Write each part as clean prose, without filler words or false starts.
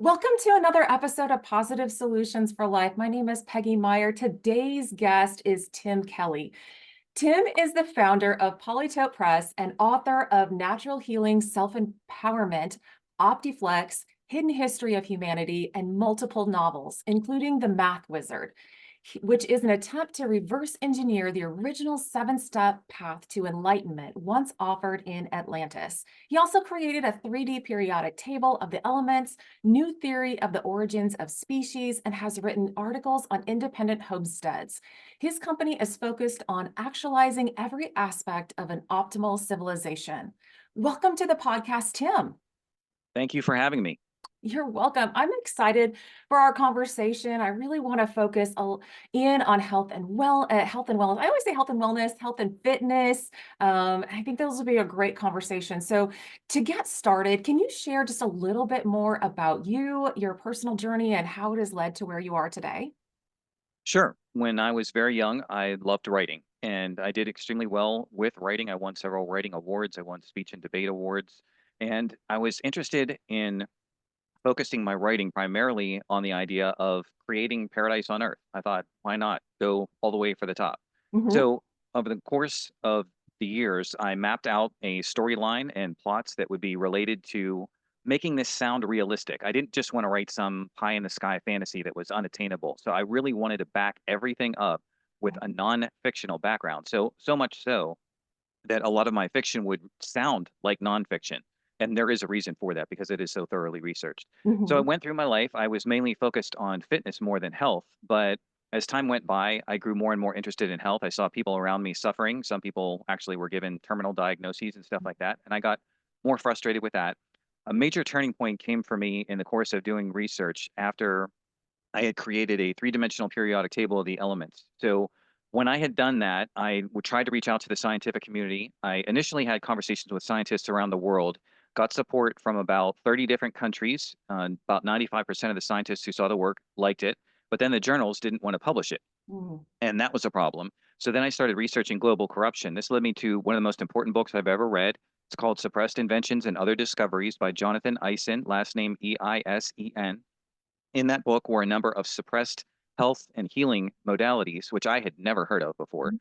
Welcome to another episode of Positive Solutions for Life. My name is Peggy Meyer. Today's guest is Tim Kelly. Tim is the founder of Polytope Press and author of Natural Healing, Self-Empowerment, Optiflex, Hidden History of Humanity, and multiple novels, including The Math Wizard, which is an attempt to reverse engineer the original seven-step path to enlightenment once offered in Atlantis. He also created a 3D periodic table of the elements, new theory of the origins of species, and has written articles on independent homesteads. His company is focused on actualizing every aspect of an optimal civilization. Welcome to the podcast, Tim. Thank you for having me. You're welcome. I'm excited for our conversation. I really want to focus in on health and wellness. I always say health and wellness, health and fitness. I think those will be a great conversation. So, to get started, can you share just a little bit more about you, your personal journey, and how it has led to where you are today? Sure. When I was very young, I loved writing, and I did extremely well with writing. I won several writing awards. I won speech and debate awards, and I was interested in focusing my writing primarily on the idea of creating paradise on earth. I thought, why not go all the way for the top? Mhm. So, over the course of the years, I mapped out a storyline and plots that would be related to making this sound realistic. I didn't just want to write some pie in the sky fantasy that was unattainable. So, I really wanted to back everything up with a non-fictional background. So much so that a lot of my fiction would sound like nonfiction. And there is a reason for that because it is so thoroughly researched. So I Mhm. went through my life. I was mainly focused on fitness more than health. But as time went by, I grew more and more interested in health. I saw people around me suffering. Some people actually were given terminal diagnoses and stuff like that. And I got more frustrated with that. A major turning point came for me in the course of doing research after I had created a three-dimensional periodic table of the elements. So when I had done that, I would try to reach out to the scientific community. I initially had conversations with scientists around the world, got support from about 30 different countries. About 95% of the scientists who saw the work liked it, but then the journals didn't want to publish it. Mhm. And that was a problem. So then I started researching global corruption. This led me to one of the most important books I've ever read. It's called Suppressed Inventions and Other Discoveries by Jonathan Eisen, last name Eisen. In that book were a number of suppressed health and healing modalities, which I had never heard of before.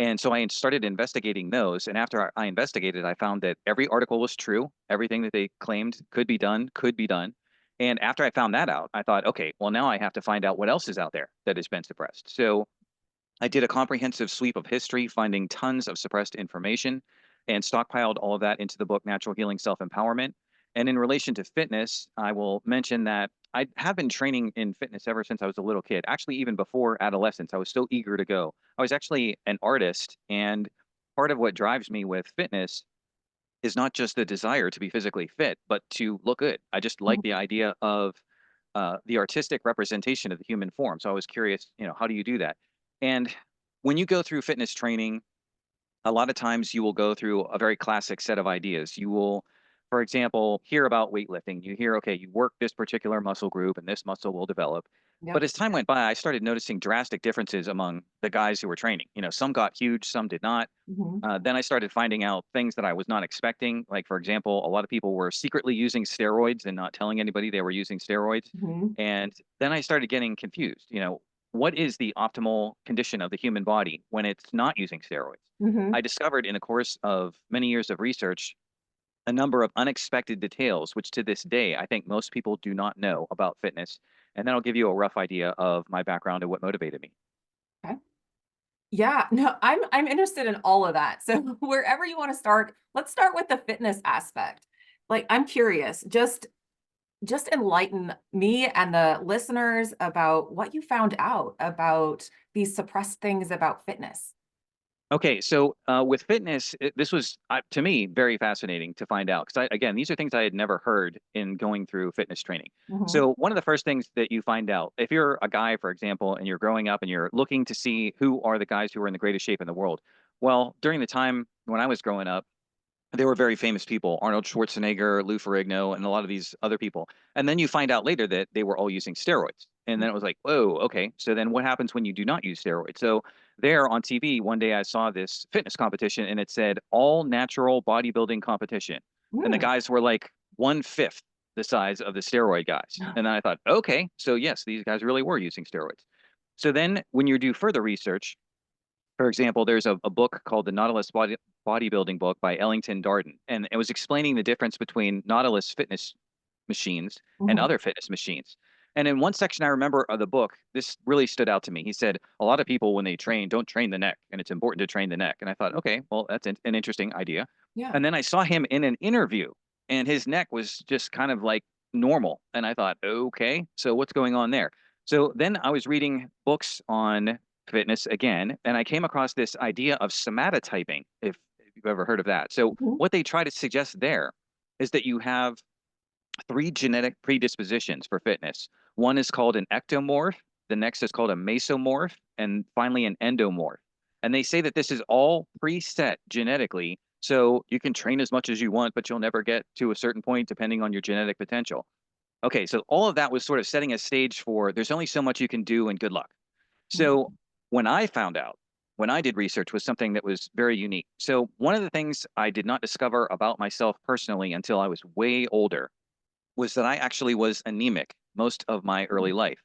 And so I started investigating those. And after I investigated, I found that every article was true. Everything that they claimed could be done, could be done. And after I found that out, I thought, okay, well, now I have to find out what else is out there that has been suppressed. So I did a comprehensive sweep of history, finding tons of suppressed information, and stockpiled all of that into the book Natural Healing Self Empowerment. And in relation to fitness, I will mention that I have been training in fitness ever since I was a little kid. Actually, even before adolescence, I was so eager to go. I was actually an artist, and part of what drives me with fitness is not just the desire to be physically fit, but to look good. I just like the idea of the artistic representation of the human form. So I was curious, how do you do that? And when you go through fitness training, a lot of times you will go through a very classic set of ideas. You will, for example, hear about weightlifting. You hear, okay, you work this particular muscle group and this muscle will develop. But Yep. as time went by, I started noticing drastic differences among the guys who were training. Some got huge, some did not. Mhm. Then I started finding out things that I was not expecting. Like, for example, a lot of people were secretly using steroids and not telling anybody they were using steroids. Mhm. And then I started getting confused. What is the optimal condition of the human body when it's not using steroids? I Mhm. discovered in the course of many years of research a number of unexpected details, which to this day, I think most people do not know about fitness. And then I'll give you a rough idea of my background and what motivated me. Okay. Yeah, no, I'm interested in all of that. So wherever you want to start, let's start with the fitness aspect. Like, I'm curious, just enlighten me and the listeners about what you found out about these suppressed things about fitness. Okay, so with fitness, this was to me very fascinating to find out because again, these are things I had never heard in going through fitness training. Mhm. So one of the first things that you find out, if you're a guy, for example, and you're growing up and you're looking to see who are the guys who are in the greatest shape in the world, well, during the time when I was growing up, they were very famous people, Arnold Schwarzenegger, Lou Ferrigno, and a lot of these other people. And then you find out later that they were all using steroids. And then it was like, whoa, okay. So then what happens when you do not use steroids? So there on TV, one day I saw this fitness competition and it said all natural bodybuilding competition. And the Mm. guys were like one fifth. the size of the steroid guys. And then I thought, okay, so yes, these guys really were using steroids. So then when you do further research, for example, there's a book called the Bodybuilding Book by Ellington Darden, and it was explaining the difference between Nautilus fitness machines and Mhm. other fitness machines. And in one section I remember of the book, this really stood out to me. He said, a lot of people, when they train, don't train the neck, and it's important to train the neck. And I thought, okay, well, that's an interesting idea. Yeah. And then I saw him in an interview, and his neck was just kind of like normal. And I thought, okay, so what's going on there? So then I was reading books on fitness again, and I came across this idea of somatotyping, if you've ever heard of that. So Mhm. what they try to suggest there is that you have three genetic predispositions for fitness. One is called an ectomorph, the next is called a mesomorph, and finally an endomorph. And they say that this is all preset genetically, so you can train as much as you want, but you'll never get to a certain point depending on your genetic potential. Okay, so all of that was sort of setting a stage for there's only so much you can do and good luck. So Mhm. when I found out, when I did research, was something that was very unique. So one of the things I did not discover about myself personally until I was way older was that I actually was anemic most of my early life.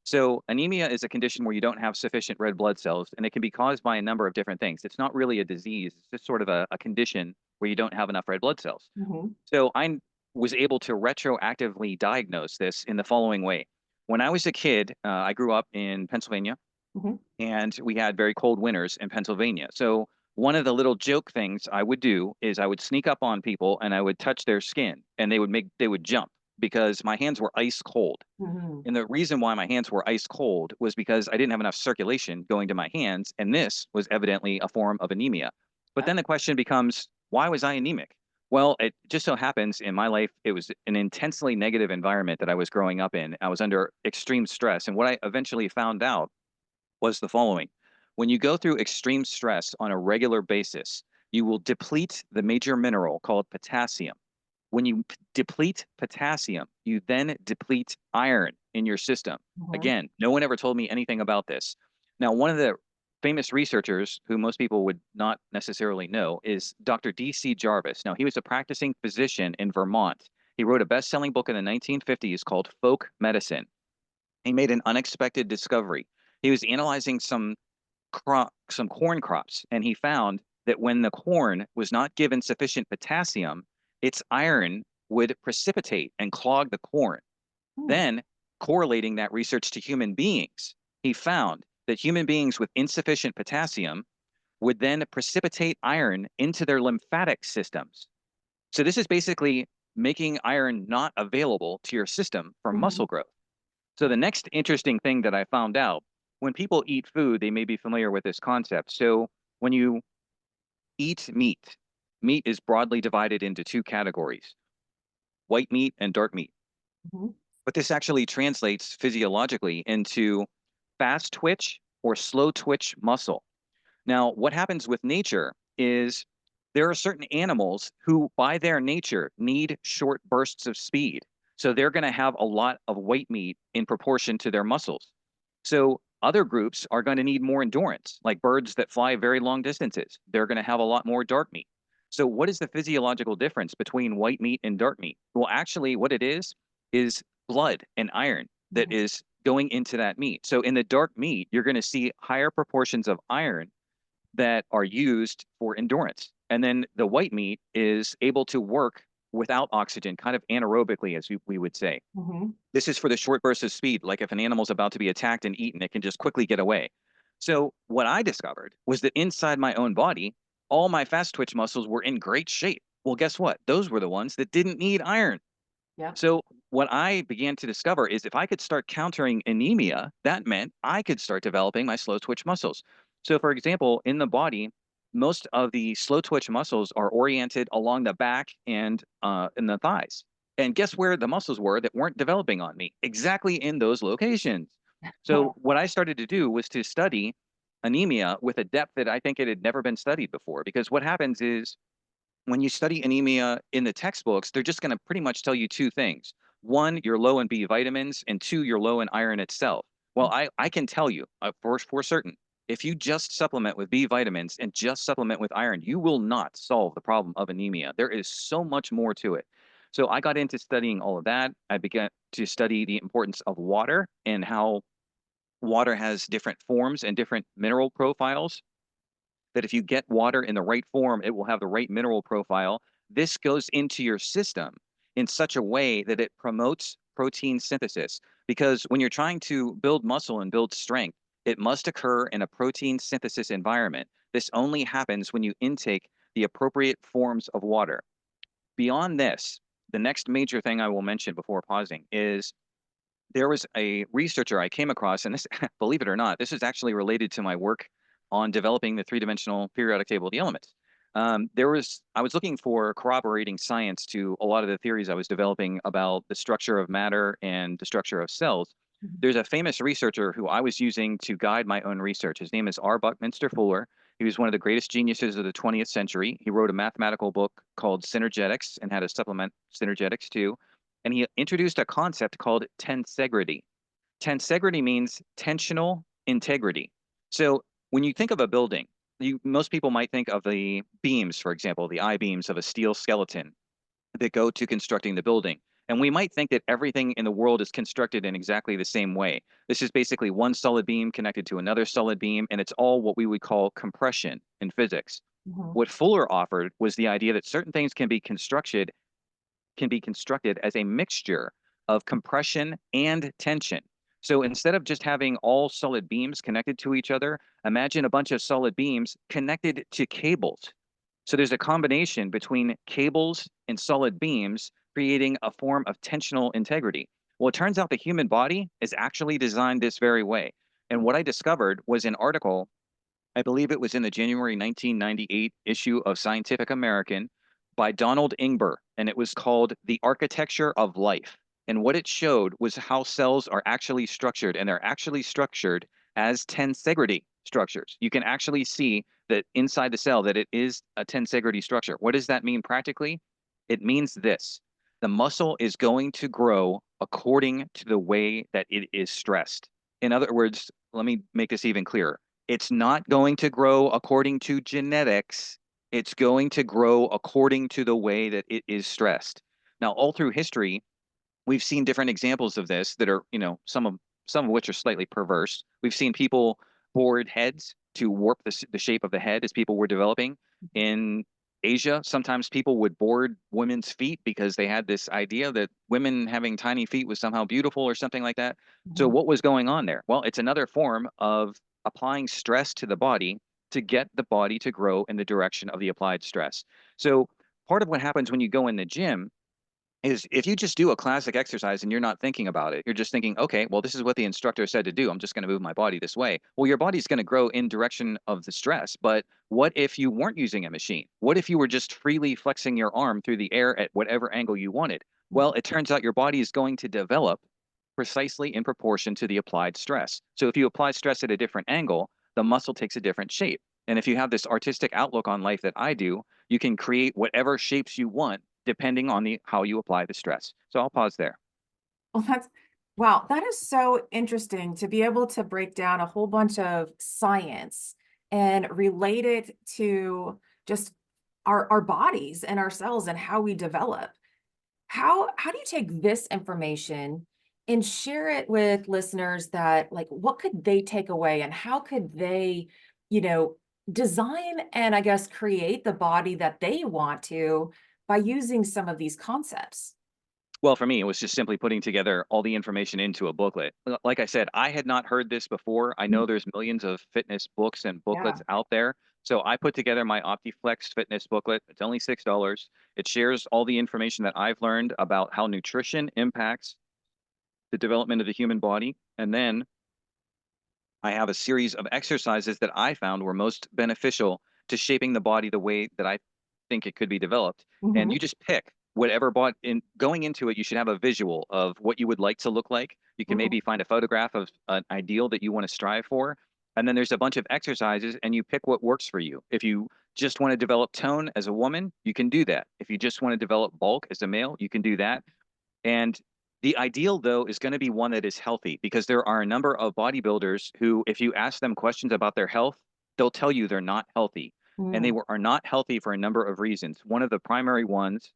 So anemia is a condition where you don't have sufficient red blood cells, and it can be caused by a number of different things. It's not really a disease, it's just sort of a condition where you don't have enough red blood cells. Mhm. So I was able to retroactively diagnose this in the following way. When I was a kid, I grew up in Pennsylvania, Mhm. and we had very cold winters in Pennsylvania. So one of the little joke things I would do is I would sneak up on people and I would touch their skin, and they would jump because my hands were ice cold. Mhm. And the reason why my hands were ice cold was because I didn't have enough circulation going to my hands, and this was evidently a form of anemia. But Oh. then the question becomes, why was I anemic? Well, it just so happens in my life, it was an intensely negative environment that I was growing up in. I was under extreme stress. And what I eventually found out was the following. When you go through extreme stress on a regular basis, you will deplete the major mineral called potassium. When you deplete potassium, you then deplete iron in your system. Mhm. Again, no one ever told me anything about this. Now, one of the famous researchers who most people would not necessarily know is Dr. D.C. Jarvis. Now, he was a practicing physician in Vermont. He wrote a best-selling book in the 1950s called Folk Medicine. He made an unexpected discovery. He was analyzing some corn crops, and he found that when the corn was not given sufficient potassium, its iron would precipitate and clog the corn. Hmm. Then, correlating that research to human beings, he found that human beings with insufficient potassium would then precipitate iron into their lymphatic systems. So, this is basically making iron not available to your system for Mhm. muscle growth. So the next interesting thing that I found out, when people eat food, they may be familiar with this concept. So when you eat meat, meat is broadly divided into two categories, white meat and dark meat. Mhm. But this actually translates physiologically into fast twitch or slow twitch muscle. Now, what happens with nature is there are certain animals who, by their nature, need short bursts of speed. So they're going to have a lot of white meat in proportion to their muscles. So other groups are going to need more endurance, like birds that fly very long distances. They're going to have a lot more dark meat. So what is the physiological difference between white meat and dark meat? Well, actually, what it is blood and iron that Mhm. is going into that meat. So in the dark meat, you're going to see higher proportions of iron that are used for endurance. And then the white meat is able to work without oxygen, kind of anaerobically, as we would say. Mhm. This is for the short bursts of speed, like if an animal's about to be attacked and eaten, it can just quickly get away. So what I discovered was that inside my own body, all my fast twitch muscles were in great shape. Well, guess what? Those were the ones that didn't need iron. Yep. So what I began to discover is if I could start countering anemia, that meant I could start developing my slow twitch muscles. So for example, in the body, most of the slow twitch muscles are oriented along the back and in the thighs. And guess where the muscles were that weren't developing on me? Exactly in those locations. So Huh. what I started to do was to study anemia with a depth that I think it had never been studied before. Because what happens is when you study anemia in the textbooks, they're just going to pretty much tell you two things. One, you're low in B vitamins, and two, you're low in iron itself. Well, I can tell you for certain, if you just supplement with B vitamins and just supplement with iron, you will not solve the problem of anemia. There is so much more to it. So I got into studying all of that. I began to study the importance of water and how water has different forms and different mineral profiles. That if you get water in the right form, it will have the right mineral profile. This goes into your system in such a way that it promotes protein synthesis. Because when you're trying to build muscle and build strength, it must occur in a protein synthesis environment. This only happens when you intake the appropriate forms of water. Beyond this, the next major thing I will mention before pausing is there was a researcher I came across, and this, believe it or not, this is actually related to my work on developing the three-dimensional periodic table of the elements. I was looking for corroborating science to a lot of the theories I was developing about the structure of matter and the structure of cells. Mhm. There's a famous researcher who I was using to guide my own research. His name is R. Buckminster Fuller. He was one of the greatest geniuses of the 20th century. He wrote a mathematical book called Synergetics and had a supplement, Synergetics too, and he introduced a concept called tensegrity. Tensegrity means tensional integrity. So when you think of a building, most people might think of the beams, for example, the I-beams of a steel skeleton that go to constructing the building. And we might think that everything in the world is constructed in exactly the same way. This is basically one solid beam connected to another solid beam, and it's all what we would call compression in physics. Mhm. What Fuller offered was the idea that certain things can be constructed as a mixture of compression and tension. So instead of just having all solid beams connected to each other, imagine a bunch of solid beams connected to cables. So there's a combination between cables and solid beams, creating a form of tensional integrity. Well, it turns out the human body is actually designed this very way. And what I discovered was an article, I believe it was in the January 1998 issue of Scientific American by Donald Ingber, and it was called The Architecture of Life. And what it showed was how cells are actually structured, and they're actually structured as tensegrity structures. You can actually see that inside the cell that it is a tensegrity structure. What does that mean practically? It means this. The muscle is going to grow according to the way that it is stressed. In other words, let me make this even clearer. It's not going to grow according to genetics. It's going to grow according to the way that it is stressed. Now, all through history, we've seen different examples of this that are, some of which are slightly perverse. We've seen people board heads to warp the shape of the head as people were developing. In Asia, sometimes people would board women's feet because they had this idea that women having tiny feet was somehow beautiful or something like that. So Mhm. what was going on there? Well, it's another form of applying stress to the body to get the body to grow in the direction of the applied stress. So part of what happens when you go in the gym is if you just do a classic exercise and you're not thinking about it, you're just thinking, okay, well, this is what the instructor said to do. I'm just going to move my body this way. Well, your body's going to grow in direction of the stress. But what if you weren't using a machine? What if you were just freely flexing your arm through the air at whatever angle you wanted? Well, it turns out your body is going to develop precisely in proportion to the applied stress. So if you apply stress at a different angle, the muscle takes a different shape. And if you have this artistic outlook on life that I do, you can create whatever shapes you want depending on the how you apply the stress. So I'll pause there. Well, wow, that is so interesting to be able to break down a whole bunch of science and relate it to just our bodies and our cells and how we develop. How do you take this information and share it with listeners that like what could they take away and how could they, you know, design and I guess create the body that they want to by using some of these concepts? Well, for me, it was just simply putting together all the information into a booklet. Like I said, I had not heard this before. I Mhm. know there's millions of fitness books and Yeah. booklets out there. So I put together my OptiFlex fitness booklet. It's only $6. It shares all the information that I've learned about how nutrition impacts the development of the human body. And then I have a series of exercises that I found were most beneficial to shaping the body the way that I think it could be developed. And Mhm. you just pick whatever body in going into it, you should have a visual of what you would like to look like. You can Mhm. maybe find a photograph of an ideal that you want to strive for. And then there's a bunch of exercises and you pick what works for you. If you just want to develop tone as a woman, you can do that. If you just want to develop bulk as a male, you can do that. And the ideal, though, is going to be one that is healthy because there are a number of bodybuilders who, if you ask them questions about their health, they'll tell you they're not healthy. And Mm. are not healthy for a number of reasons. One of the primary ones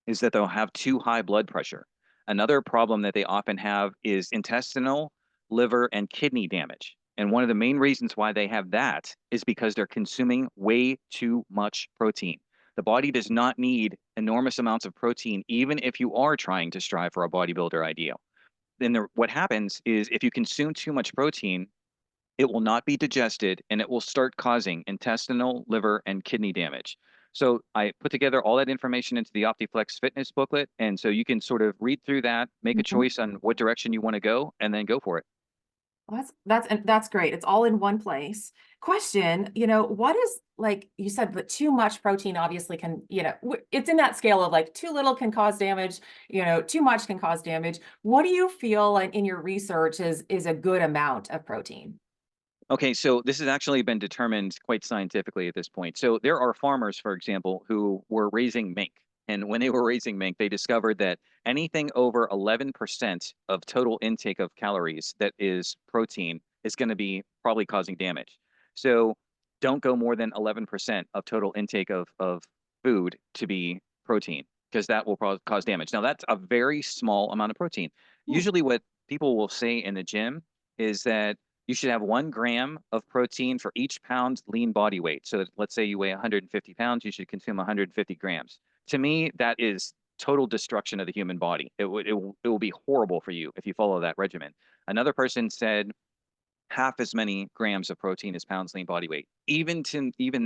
is that they'll have too high blood pressure. Another problem that they often have is intestinal, liver, and kidney damage. And one of the main reasons why they have that is because they're consuming way too much protein. The body does not need enormous amounts of protein, even if you are trying to strive for a bodybuilder ideal. What happens is if you consume too much protein, it will not be digested and it will start causing intestinal, liver, and kidney damage. So I put together all that information into the OptiFlex fitness booklet. And so you can sort of read through that, make a Mhm. choice on what direction you want to go, and then go for it. Well, that's great. It's all in one place. Question, what is like you said, but too much protein obviously can, it's in that scale of like too little can cause damage, too much can cause damage. What do you feel like in your research is a good amount of protein? Okay, so this has actually been determined quite scientifically at this point. So there are farmers, for example, who were raising mink. And when they were raising mink, they discovered that anything over 11% of total intake of calories that is protein is going to be probably causing damage. So don't go more than 11% of total intake of food to be protein, because that will cause damage. Now, that's a very small amount of protein. Hmm. Usually, what people will say in the gym is that you should have 1 gram of protein for each pound lean body weight. So let's say you weigh 150 pounds, you should consume 150 grams. To me, that is total destruction of the human body. It will be horrible for you if you follow that regimen. Another person said half as many grams of protein as pounds lean body weight. Even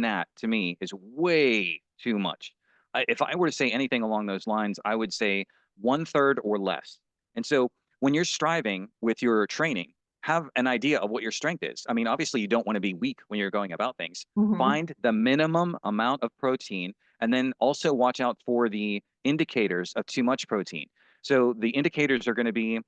that to me is way too much. If I were to say anything along those lines, I would say 1/3 or less. And so when you're striving with your training, have an idea of what your strength is. I mean, obviously you don't want to be weak when you're going about things. Hmm. Find the minimum amount of protein and then also watch out for the indicators of too much protein. So the indicators are going to be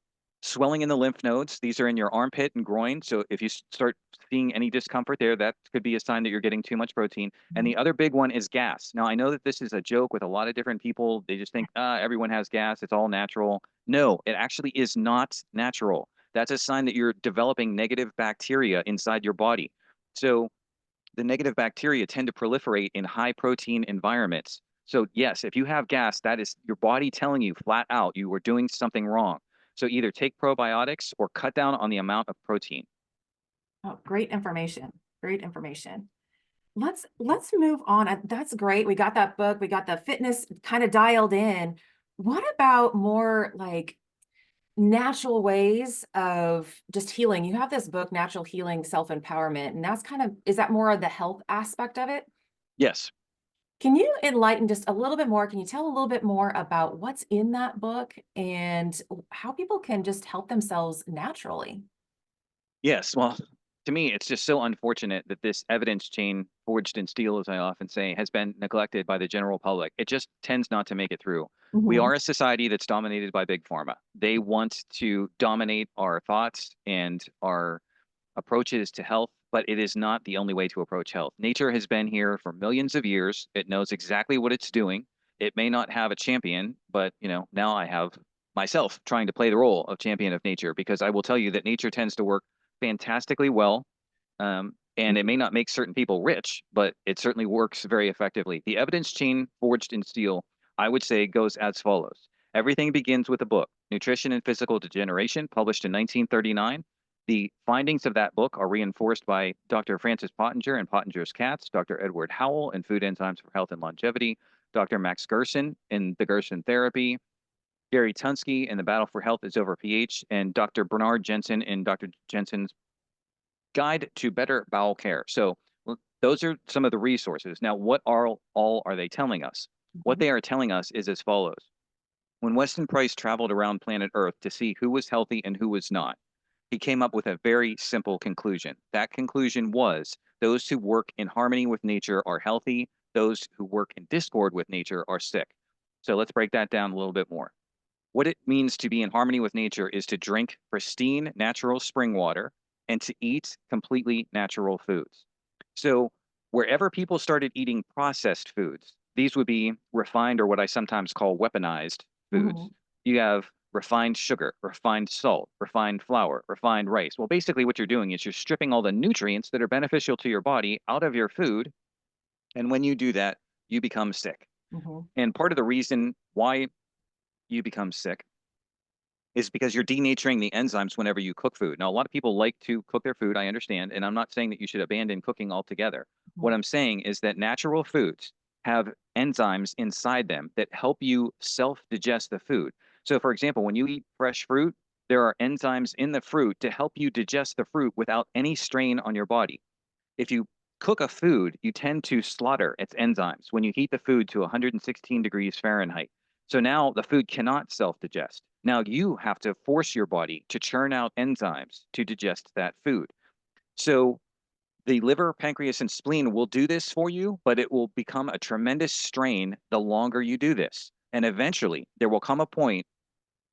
swelling in the lymph nodes. These are in your armpit and groin. So if you start seeing any discomfort there, that could be a sign that you're getting too much protein. And the other big one is gas. Now, I know that this is a joke with a lot of different people. They just think, everyone has gas. It's all natural. No, it actually is not natural. That's a sign that you're developing negative bacteria inside your body. So the negative bacteria tend to proliferate in high protein environments. So, yes, if you have gas, that is your body telling you flat out you are doing something wrong. So, either take probiotics or cut down on the amount of protein. Oh, great information. Great information. Let's move on. That's great. We got that book. We got the fitness kind of dialed in. What about more like natural ways of just healing? You have this book, Natural Healing Self-Empowerment, and that's is that more of the health aspect of it? Yes. Can you enlighten just a little bit more? Can you tell a little bit more about what's in that book and how people can just help themselves naturally? Yes. Well, to me, it's just so unfortunate that this evidence chain, forged in steel, as I often say, has been neglected by the general public. It just tends not to make it through. We Mhm. are a society that's dominated by big pharma. They want to dominate our thoughts and our approaches to health, but it is not the only way to approach health. Nature has been here for millions of years. It knows exactly what it's doing. It may not have a champion, but now I have myself trying to play the role of champion of nature because I will tell you that nature tends to work fantastically well. And it may not make certain people rich, but it certainly works very effectively. The evidence chain forged in steel, I would say, goes as follows. Everything begins with a book, Nutrition and Physical Degeneration, published in 1939. The findings of that book are reinforced by Dr. Francis Pottenger and Pottenger's Cats, Dr. Edward Howell in Food Enzymes for Health and Longevity, Dr. Max Gerson in The Gerson Therapy, Gary Tunsky in The Battle for Health is Over pH, and Dr. Bernard Jensen in Dr. Jensen's Guide to Better Bowel Care. So those are some of the resources. Now, what are all are they telling us? What Mhm. they are telling us is as follows. When Weston Price traveled around planet Earth to see who was healthy and who was not, he came up with a very simple conclusion. That conclusion was those who work in harmony with nature are healthy, those who work in discord with nature are sick. So let's break that down a little bit more. What it means to be in harmony with nature is to drink pristine natural spring water and to eat completely natural foods. So, wherever people started eating processed foods, these would be refined or what I sometimes call weaponized foods. Mhm. You have refined sugar, refined salt, refined flour, refined rice. Well, basically, what you're doing is you're stripping all the nutrients that are beneficial to your body out of your food. And when you do that, you become sick. Mhm. And part of the reason why you become sick is because you're denaturing the enzymes whenever you cook food. Now, a lot of people like to cook their food, I understand, and I'm not saying that you should abandon cooking altogether. What Mhm. I'm saying is that natural foods have enzymes inside them that help you self-digest the food. So, for example, when you eat fresh fruit, there are enzymes in the fruit to help you digest the fruit without any strain on your body. If you cook a food, you tend to slaughter its enzymes when you heat the food to 116 degrees Fahrenheit. So now the food cannot self-digest. Now you have to force your body to churn out enzymes to digest that food. So the liver, pancreas, and spleen will do this for you, but it will become a tremendous strain the longer you do this. And eventually, there will come a point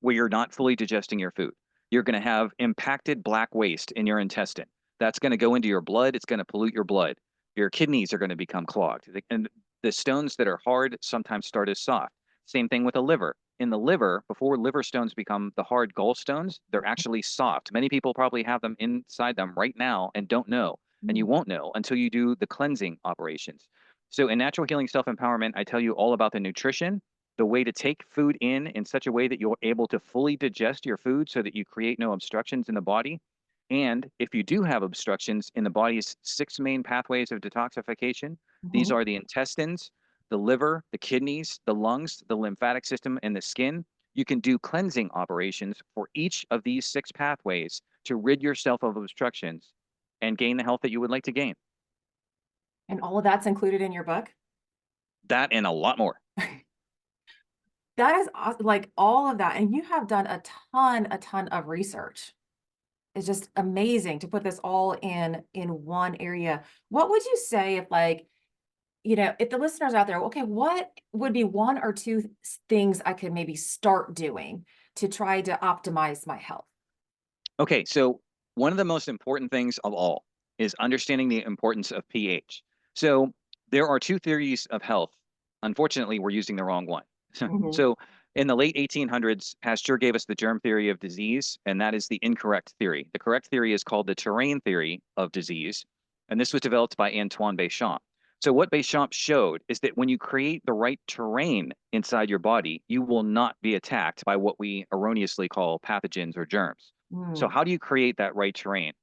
where you're not fully digesting your food. You're going to have impacted black waste in your intestine. That's going to go into your blood. It's going to pollute your blood. Your kidneys are going to become clogged. And the stones that are hard sometimes start as soft. Same thing with the liver. In the liver, before liver stones become the hard gallstones, they're actually soft. Many people probably have them inside them right now and don't know. And you Mm. won't know until you do the cleansing operations. So in natural healing self-empowerment, I tell you all about the nutrition, the way to take food in such a way that you're able to fully digest your food so that you create no obstructions in the body. And if you do have obstructions in the body's six main pathways of detoxification, these Mhm. are the intestines, the liver, the kidneys, the lungs, the lymphatic system, and the skin. You can do cleansing operations for each of these six pathways to rid yourself of obstructions and gain the health that you would like to gain. And all of that's included in your book? That and a lot more. That is like all of that. And you have done a ton of research. It's just amazing to put this all in one area. What would you say if like, if the listeners out there, okay, what would be one or two things I could maybe start doing to try to optimize my health? Okay, so one of the most important things of all is understanding the importance of pH. So there are two theories of health. Unfortunately, we're using the wrong one. Mhm. So in the late 1800s, Pasteur gave us the germ theory of disease, and that is the incorrect theory. The correct theory is called the terrain theory of disease, and this was developed by Antoine Béchamp. So what Béchamp showed is that when you create the right terrain inside your body, you will not be attacked by what we erroneously call pathogens or germs. So Mm. how do you create that right terrain?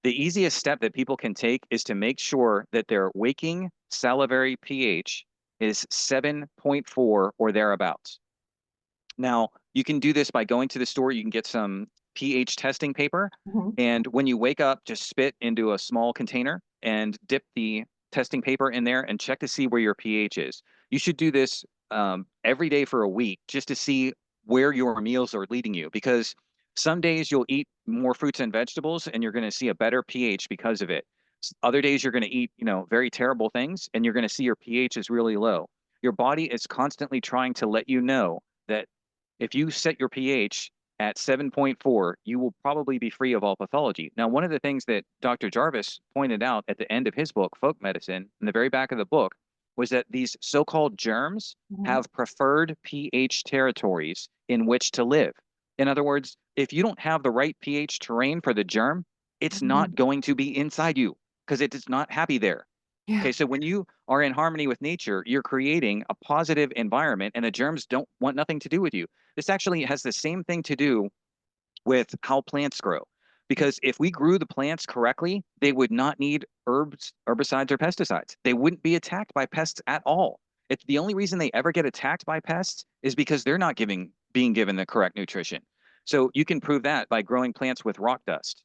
The easiest step that people can take is to make sure that their waking salivary pH is 7.4 or thereabouts. Now, you can do this by going to the store. You can get some pH testing paper. Mhm. And when you wake up, just spit into a small container and dip the testing paper in there and check to see where your pH is. You should do this every day for a week just to see where your meals are leading you, because some days you'll eat more fruits and vegetables and you're going to see a better pH because of it. Other days you're going to eat, very terrible things and you're going to see your pH is really low. Your body is constantly trying to let you know that if you set your pH at 7.4, you will probably be free of all pathology. Now, one of the things that Dr. Jarvis pointed out at the end of his book, Folk Medicine, in the very back of the book, was that these so-called germs Mhm. have preferred pH territories in which to live. In other words, if you don't have the right pH terrain for the germ, it's not Mhm. going to be inside you because it is not happy there. Yeah. Okay, so when you are in harmony with nature, you're creating a positive environment and the germs don't want nothing to do with you. This actually has the same thing to do with how plants grow. Because if we grew the plants correctly, they would not need herbs, herbicides, or pesticides. They wouldn't be attacked by pests at all. It's the only reason they ever get attacked by pests is because they're not being given the correct nutrition. So you can prove that by growing plants with rock dust.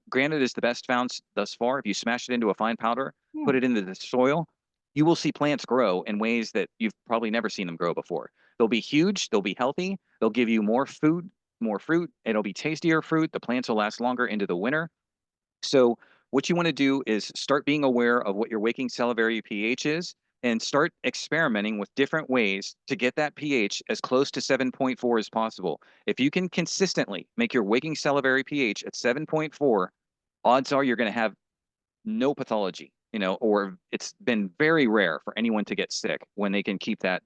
Granite is the best found thus far. If you smash it into a fine powder, Hmm. put it into the soil, you will see plants grow in ways that you've probably never seen them grow before. They'll be huge, they'll be healthy, they'll give you more food, more fruit. It'll be tastier fruit. The plants will last longer into the winter. So, what you want to do is start being aware of what your waking salivary pH is and start experimenting with different ways to get that pH as close to 7.4 as possible. If you can consistently make your waking salivary pH at 7.4, odds are you're going to have no pathology, or it's been very rare for anyone to get sick when they can keep that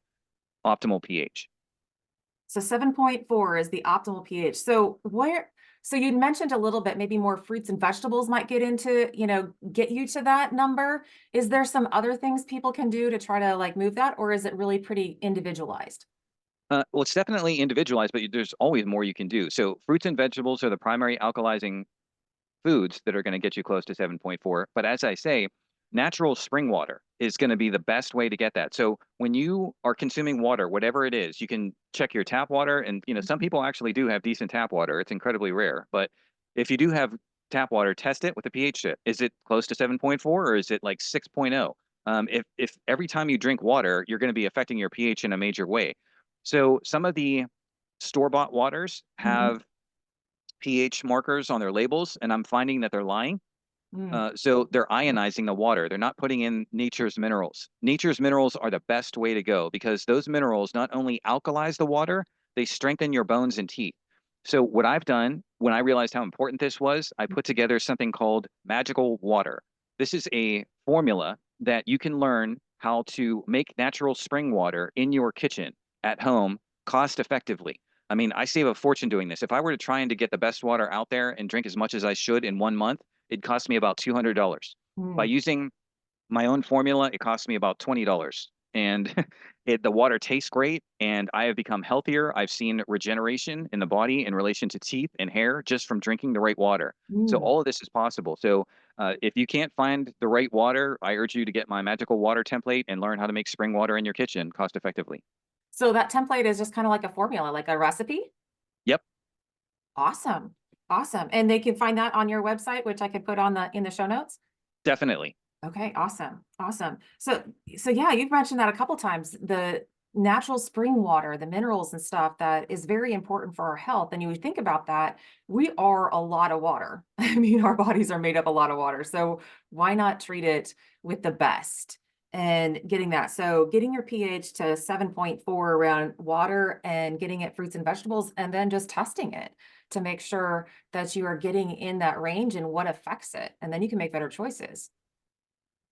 optimal pH. So 7.4 is the optimal pH. So you'd mentioned a little bit, maybe more fruits and vegetables might get you to that number. Is there some other things people can do to try to like move that, or is it really pretty individualized? Well, it's definitely individualized, but there's always more you can do. So fruits and vegetables are the primary alkalizing foods that are going to get you close to 7.4. But as I say, natural spring water is going to be the best way to get that. So when you are consuming water, whatever it is, you can check your tap water. And, some people actually do have decent tap water. It's incredibly rare. But if you do have tap water, test it with a pH dip. Is it close to 7.4 or is it like 6.0? If every time you drink water, you're going to be affecting your pH in a major way. So some of the store-bought waters Mhm. have pH markers on their labels, and I'm finding that they're lying. Mm. So they're ionizing the water. They're not putting in nature's minerals. Nature's minerals are the best way to go because those minerals not only alkalize the water, they strengthen your bones and teeth. So what I've done when I realized how important this was, I put together something called magical water. This is a formula that you can learn how to make natural spring water in your kitchen at home cost effectively. I mean, I save a fortune doing this. If I were to try and to get the best water out there and drink as much as I should in 1 month, it cost me about $200. By Mm. using my own formula, it cost me about $20. And the water tastes great, and I have become healthier. I've seen regeneration in the body in relation to teeth and hair just from drinking the right water. So Mm. all of this is possible. So if you can't find the right water, I urge you to get my magical water template and learn how to make spring water in your kitchen cost effectively. So that template is just kind of like a formula, like a recipe? Yep, Awesome. Awesome. And they can find that on your website, which I could put on the in the show notes? definitely. Okay, awesome. Awesome. So yeah, you've mentioned that a couple times, the natural spring water, the minerals and stuff that is very important for our health. And you would think about that, we are a lot of water. I mean, our bodies are made up a lot of water. So why not treat it with the best and getting that? So getting your pH to 7.4 around water and getting it fruits and vegetables, and then just testing it to make sure that you are getting in that range and what affects it. And then you can make better choices.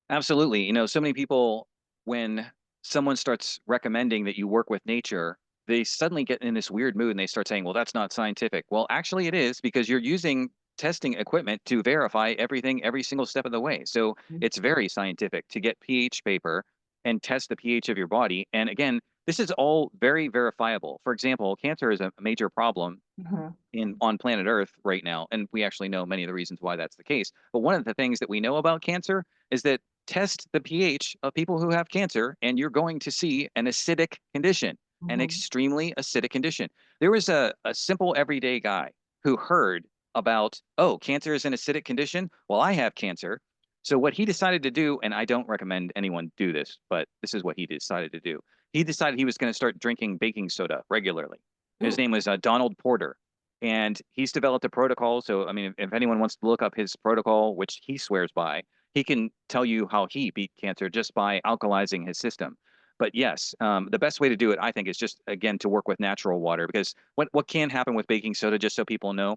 Absolutely. So many people, when someone starts recommending that you work with nature, they suddenly get in this weird mood and they start saying, well, that's not scientific. Well, actually, it is because you're using testing equipment to verify everything every single step of the way. So it's very scientific to get pH paper and test the pH of your body. And again, this is all very verifiable. For example, cancer is a major problem Mhm. in on planet Earth right now, and we actually know many of the reasons why that's the case. But one of the things that we know about cancer is that test the pH of people who have cancer, and you're going to see an acidic condition, an Mhm. extremely acidic condition. There was a simple everyday guy who heard about, oh, cancer is an acidic condition. Well, I have cancer. So what he decided to do, and I don't recommend anyone do this, but this is what he decided to do. He decided he was going to start drinking baking soda regularly. His Ooh. name was Donald Porter, and he's developed a protocol. So, I mean, if anyone wants to look up his protocol, which he swears by, he can tell you how he beat cancer just by alkalizing his system. But yes, the best way to do it, I think, is just again to work with natural water because what can happen with baking soda, just so people know,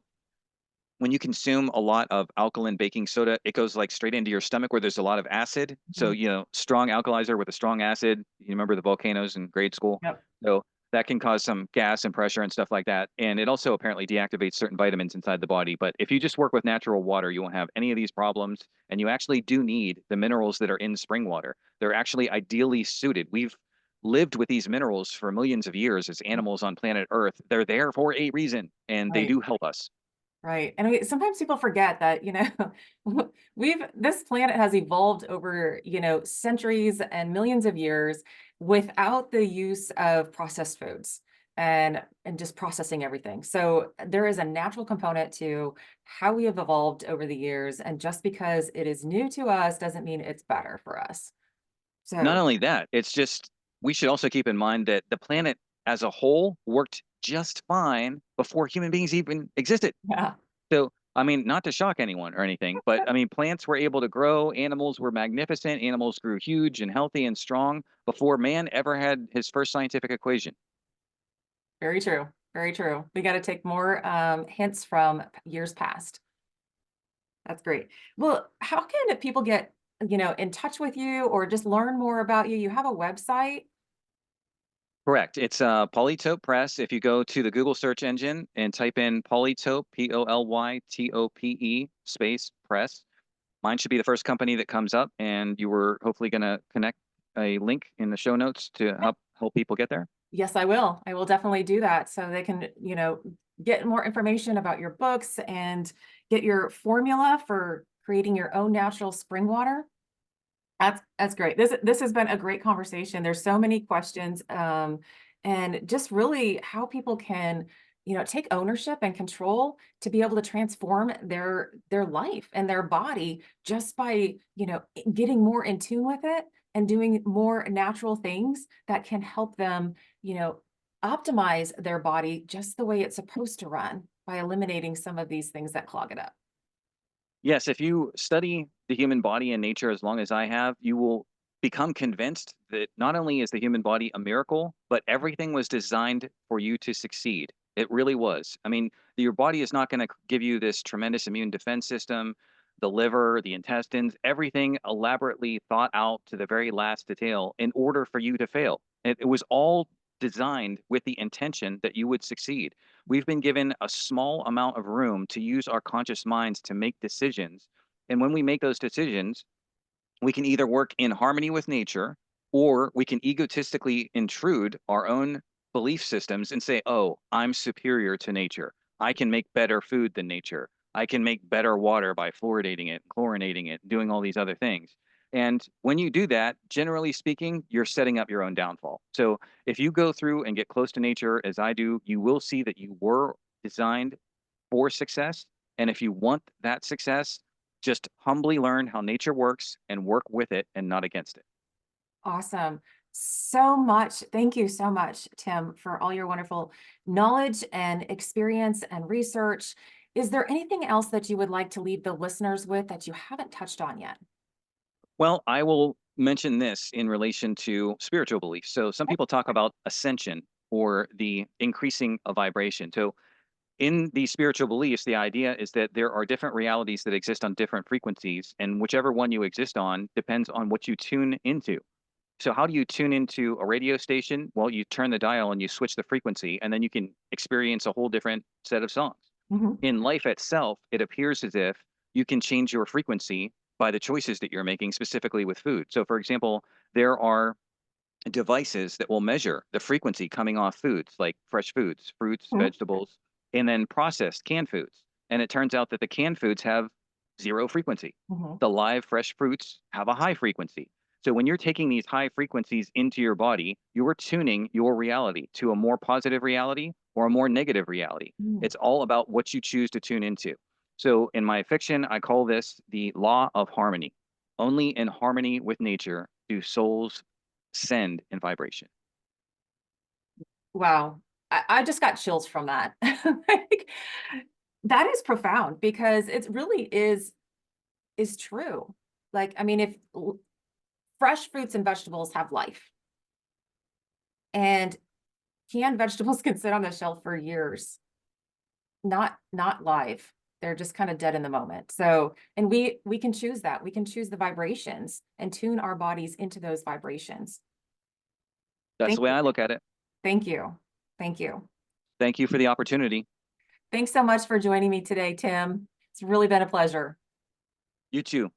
when you consume a lot of alkaline baking soda, it goes like straight into your stomach where there's a lot of acid. So, Mhm. strong alkalizer with a strong acid. You remember the volcanoes in grade school? Yep. So that can cause some gas and pressure and stuff like that. And it also apparently deactivates certain vitamins inside the body. But if you just work with natural water, you won't have any of these problems. And you actually do need the minerals that are in spring water. They're actually ideally suited. We've lived with these minerals for millions of years as animals on planet Earth. They're there for a reason, and they Right. do help us. Right. And sometimes people forget that, this planet has evolved over, centuries and millions of years without the use of processed foods and just processing everything. So there is a natural component to how we have evolved over the years. And just because it is new to us doesn't mean it's better for us. Not So only that, it's just we should also keep in mind that the planet as a whole worked just fine before human beings even existed. yeah. So, I mean, not to shock anyone or anything, but I mean, plants were able to grow, animals were magnificent, animals grew huge and healthy and strong before man ever had his first scientific equation. Very true. Very true. We got to take more hints from years past. That's great. Well, how can people get, in touch with you or just learn more about you? You have a website? Correct. It's Polytope Press. If you go to the Google search engine and type in Polytope, Polytope space press, mine should be the first company that comes up, and you were hopefully going to connect a link in the show notes to help people get there. Yes, I will. I will definitely do that so they can, get more information about your books and get your formula for creating your own natural spring water. That's great. This has been a great conversation. There's so many questions, and just really how people can, take ownership and control to be able to transform their life and their body just by, getting more in tune with it and doing more natural things that can help them, you know, optimize their body just the way it's supposed to run by eliminating some of these things that clog it up. Yes, if you study the human body and nature as long as I have, you will become convinced that not only is the human body a miracle, but everything was designed for you to succeed. It really was. I mean, your body is not going to give you this tremendous immune defense system, the liver, the intestines, everything elaborately thought out to the very last detail in order for you to fail. It was all designed with the intention that you would succeed. We've been given a small amount of room to use our conscious minds to make decisions. And when we make those decisions, we can either work in harmony with nature or we can egotistically intrude our own belief systems and say, oh, I'm superior to nature. I can make better food than nature. I can make better water by fluoridating it, chlorinating it, doing all these other things. And when you do that, generally speaking, you're setting up your own downfall. So if you go through and get close to nature as I do, you will see that you were designed for success. And if you want that success, just humbly learn how nature works and work with it and not against it. Awesome. So much. Thank you so much, Tim, for all your wonderful knowledge and experience and research. Is there anything else that you would like to leave the listeners with that you haven't touched on yet? Well, I will mention this in relation to spiritual beliefs. So some people talk about ascension or the increasing of vibration. So in these spiritual beliefs, the idea is that there are different realities that exist on different frequencies, and whichever one you exist on depends on what you tune into. So how do you tune into a radio station? Well, you turn the dial and you switch the frequency, and then you can experience a whole different set of songs. Mhm. In life itself, it appears as if you can change your frequency by the choices that you're making, specifically with food. So, for example, there are devices that will measure the frequency coming off foods like fresh foods, fruits, Mhm. vegetables, and then processed canned foods. And it turns out that the canned foods have zero frequency. Mhm. The live fresh fruits have a high frequency. So when you're taking these high frequencies into your body, you're tuning your reality to a more positive reality or a more negative reality. Mm. It's all about what you choose to tune into. So in my fiction, I call this the law of harmony. Only in harmony with nature do souls send in vibration. Wow. I just got chills from that. Like, that is profound because it really is true. Like, I mean, if fresh fruits and vegetables have life, and canned vegetables can sit on the shelf for years, not live. They're just kind of dead in the moment. So, and we can choose that. We can choose the vibrations and tune our bodies into those vibrations. That's Thank the way you. I look at it. Thank you. Thank you. Thank you for the opportunity. Thanks so much for joining me today, Tim. It's really been a pleasure. You too.